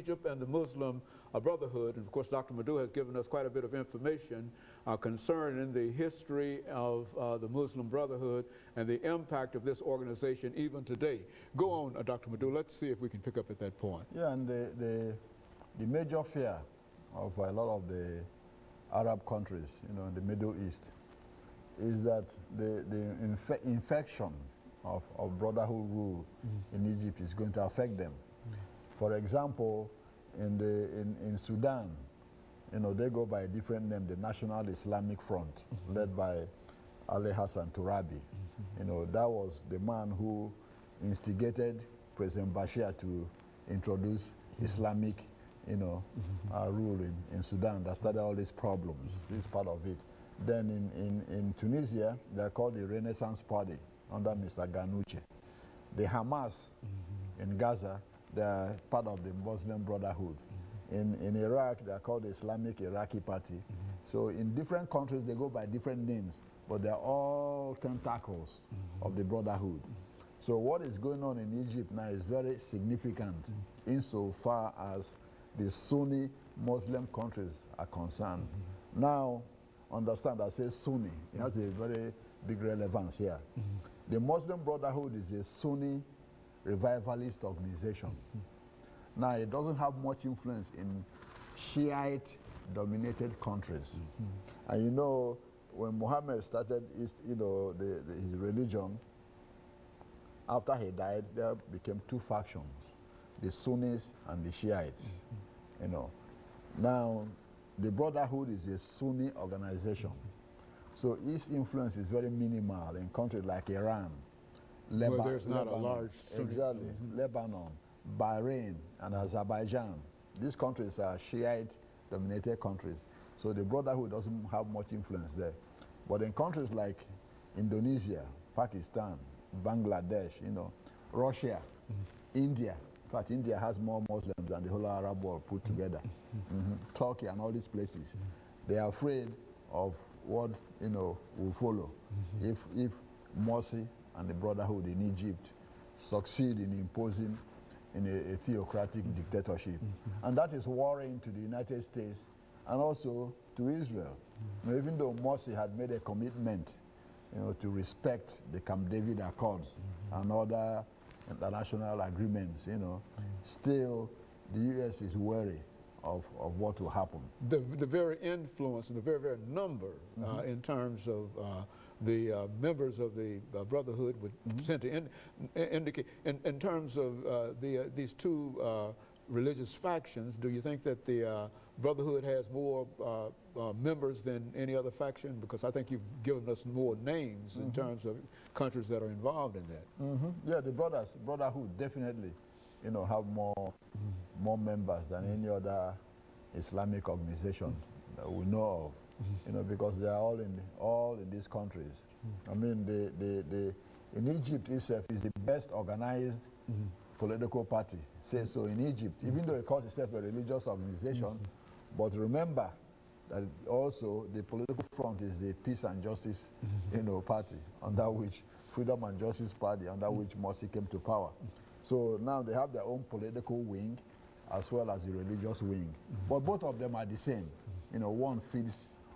Egypt and the Muslim Brotherhood. And of course, Dr. LMadu has given us quite a bit of information concerning the history of the Muslim Brotherhood and the impact of this organization even today. Go on, Dr. LMadu. Let's see if we can pick up at that point. Yeah, and the major fear of a lot of the Arab countries, in the Middle East, is that the infection of Brotherhood rule in Egypt is going to affect them. For example, in Sudan, they go by a different name, the National Islamic Front, led by Ali Hassan Turabi. That was the man who instigated President Bashir to introduce Islamic, rule in Sudan that started all these problems. This is part of it. Then in Tunisia, they're called the Renaissance Party under Mr. Ghanouchi. The Hamas in Gaza, they're part of the Muslim Brotherhood. In Iraq, they're called the Islamic Iraqi Party. So in different countries, they go by different names, but they're all tentacles of the Brotherhood. So what is going on in Egypt now is very significant insofar as the Sunni Muslim countries are concerned. Now, understand, I say Sunni. It has a very big relevance here. The Muslim Brotherhood is a Sunni revivalist organization. Now, it doesn't have much influence in Shiite-dominated countries. And when Muhammad started his religion, after he died, there became two factions, the Sunnis and the Shiites. Now, the Brotherhood is a Sunni organization. So its influence is very minimal in countries like Iran, Lebanon. Well, there's not a large Sunni. Exactly. Lebanon, Bahrain, and Azerbaijan. These countries are Shiite-dominated countries. So the Brotherhood doesn't have much influence there. But in countries like Indonesia, Pakistan, Bangladesh, Russia, India. In fact, India has more Muslims than the whole Arab world put together. Turkey and all these places. They are afraid of what will follow if Morsi and the Brotherhood in Egypt succeed in imposing a theocratic dictatorship. And that is worrying to the United States and also to Israel. Even though Morsi had made a commitment to respect the Camp David Accords and other international agreements, still the U.S. is wary of what will happen. The very influence and the very number in terms of the members of the Brotherhood would tend to indicate, in terms of these two religious factions, do you think that the Brotherhood has more members than any other faction? Because I think you've given us more names in terms of countries that are involved in that. Yeah, the Brotherhood definitely, have more members than any other Islamic organization that we know of. Because they are all in these countries. I mean, in Egypt itself is the best organized political party. Say so in Egypt, even though it calls itself a religious organization. But remember that also the political front is the Peace and Justice party, under which Freedom and Justice Party, under which Morsi came to power. So now they have their own political wing as well as the religious wing. But both of them are the same. One feeds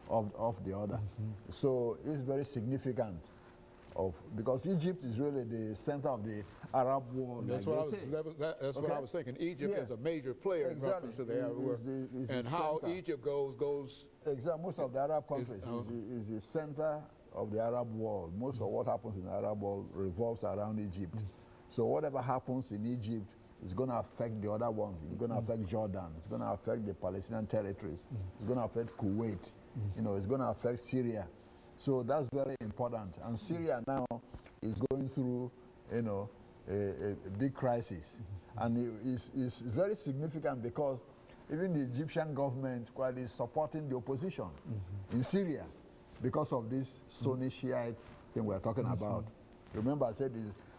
off the other. So it's very significant because Egypt is really the center of the Arab world. That's what I was thinking. Egypt is a major player in reference to the Arab world. And how Egypt goes. Exactly. Most of the Arab countries is the center of the Arab world. Most of what happens in the Arab world revolves around Egypt. So whatever happens in Egypt is going to affect the other ones. It's going to affect Jordan. It's going to affect the Palestinian territories. It's going to affect Kuwait. It's going to affect Syria. So that's very important. And Syria now is going through, a big crisis. And it's very significant because even the Egyptian government is supporting the opposition in Syria because of this Sunni Shiite thing we're talking about. Remember I said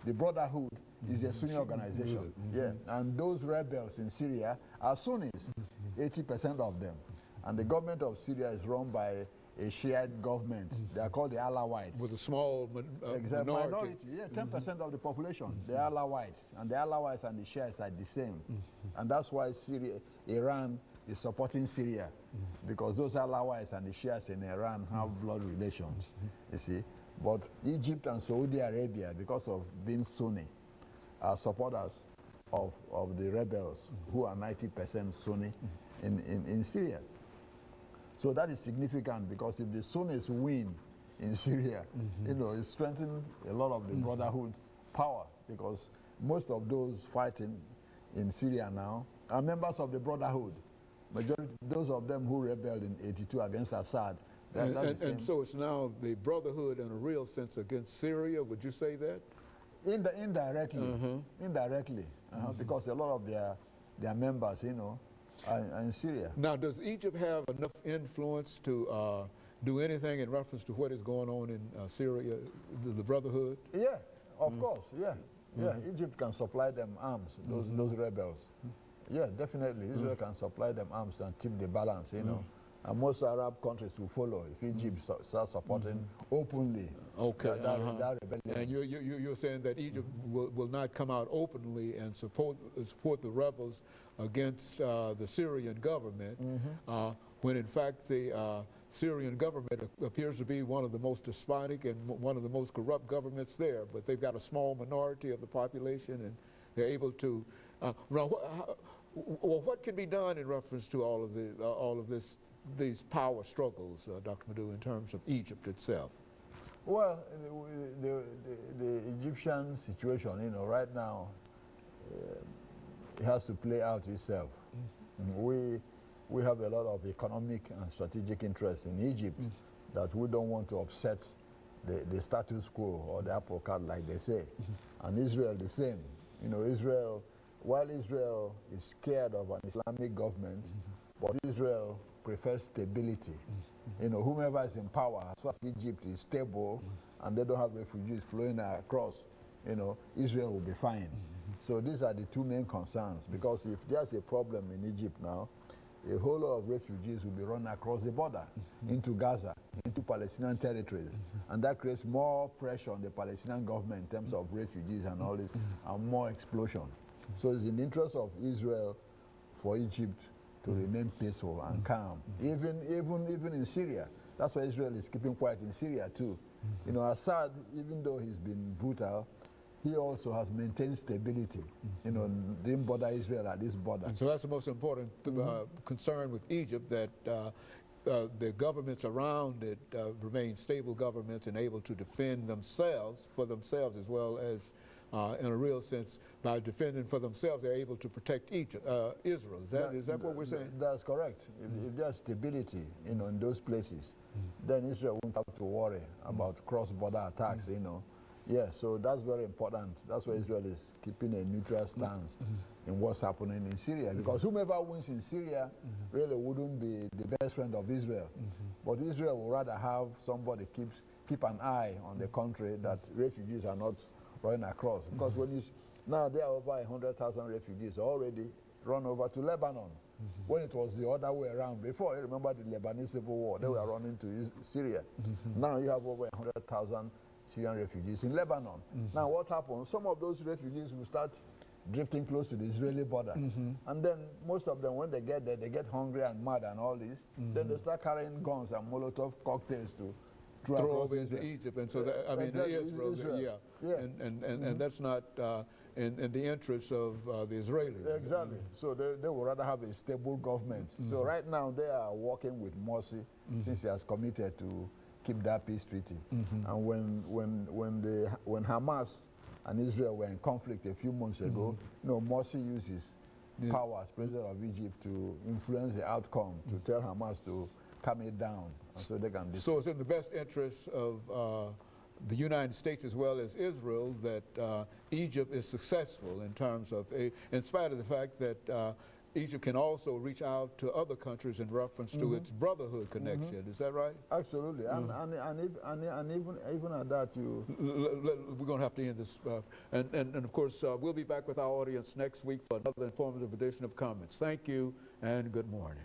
the Brotherhood is a Sunni organization. Yeah. And those rebels in Syria are Sunnis, 80% of them. And the government of Syria is run by a Shiite government. They are called the Alawites. With a small Exactly. minority. Yeah, 10% of the population. The Alawites. And the Alawites and the Shiites are the same. And that's why Iran is supporting Syria, because those Alawites and the Shiites in Iran have blood relations, you see. But Egypt and Saudi Arabia, because of being Sunni, are supporters of the rebels who are 90% Sunni in Syria. So that is significant, because if the Sunnis win in Syria, you know, it strengthens a lot of the Brotherhood power, because most of those fighting in Syria now are members of the Brotherhood. Majority, those of them who rebelled in '82 against Assad. And so it's now the Brotherhood in a real sense against Syria, would you say that? Indirectly, because a lot of their members, you know, are in Syria. Now, does Egypt have enough influence to do anything in reference to what is going on in Syria, the Brotherhood? Yeah, of course, yeah. Egypt can supply them arms, those rebels. Yeah, definitely. Israel can supply them arms and tip the balance, you know. And most Arab countries will follow if Egypt starts supporting openly that rebellion. And you're saying that Egypt will not come out openly and support the rebels against the Syrian government, when in fact the Syrian government appears to be one of the most despotic and one of the most corrupt governments there, but they've got a small minority of the population, and they're able to. Well, what can be done in reference to all of these power struggles, Dr. Madu, in terms of Egypt itself? Well, the Egyptian situation, you know, right now, it has to play out itself. We have a lot of economic and strategic interests in Egypt that we don't want to upset the status quo or the apple cart, like they say. And Israel the same. You know, while Israel is scared of an Islamic government, but Israel prefers stability. You know, whomever is in power, as far as Egypt is stable and they don't have refugees flowing across, you know, Israel will be fine. So these are the two main concerns, because if there's a problem in Egypt now, a whole lot of refugees will be run across the border into Gaza, into Palestinian territories. And that creates more pressure on the Palestinian government in terms of refugees and all this, and more explosion. So it's in the interest of Israel for Egypt to remain peaceful and calm, even in Syria. That's why Israel is keeping quiet in Syria too. You know, Assad, even though he's been brutal, he also has maintained stability. You know, didn't bother Israel at this border. And so that's the most important concern with Egypt, that the governments around it remain stable governments and able to defend themselves for themselves, as well as, in a real sense, by defending for themselves, they're able to protect Israel. Is that what we're saying? That's correct. If there's stability, you know, in those places, then Israel won't have to worry about cross-border attacks, you know. Yeah, so that's very important. That's why Israel is keeping a neutral stance in what's happening in Syria, because whomever wins in Syria really wouldn't be the best friend of Israel. But Israel would rather have somebody keep an eye on the country, that refugees are not running across. Because now there are over 100,000 refugees already run over to Lebanon. When it was the other way around before, you remember the Lebanese civil war, they were running to Syria. Now you have over 100,000 Syrian refugees in Lebanon. Now what happens? Some of those refugees will start drifting close to the Israeli border. And then most of them, when they get there, they get hungry and mad and all this. Then they start carrying guns and Molotov cocktails to throw over into Egypt. And so, that, I mean, Israel. And that's not in the interests of the Israelis. Exactly. So they would rather have a stable government. So right now they are working with Morsi, since he has committed to keep that peace treaty. And when Hamas and Israel were in conflict a few months ago, you know, Morsi used his power as president of Egypt to influence the outcome, to tell Hamas to calm it down, so they can. So it's in the best interest of the United States as well as Israel that Egypt is successful in terms of, in spite of the fact that Egypt can also reach out to other countries in reference to its brotherhood connection. Is that right? Absolutely. And even at that, we're going to have to end this. And of course, we'll be back with our audience next week for another informative edition of Comments. Thank you and good morning.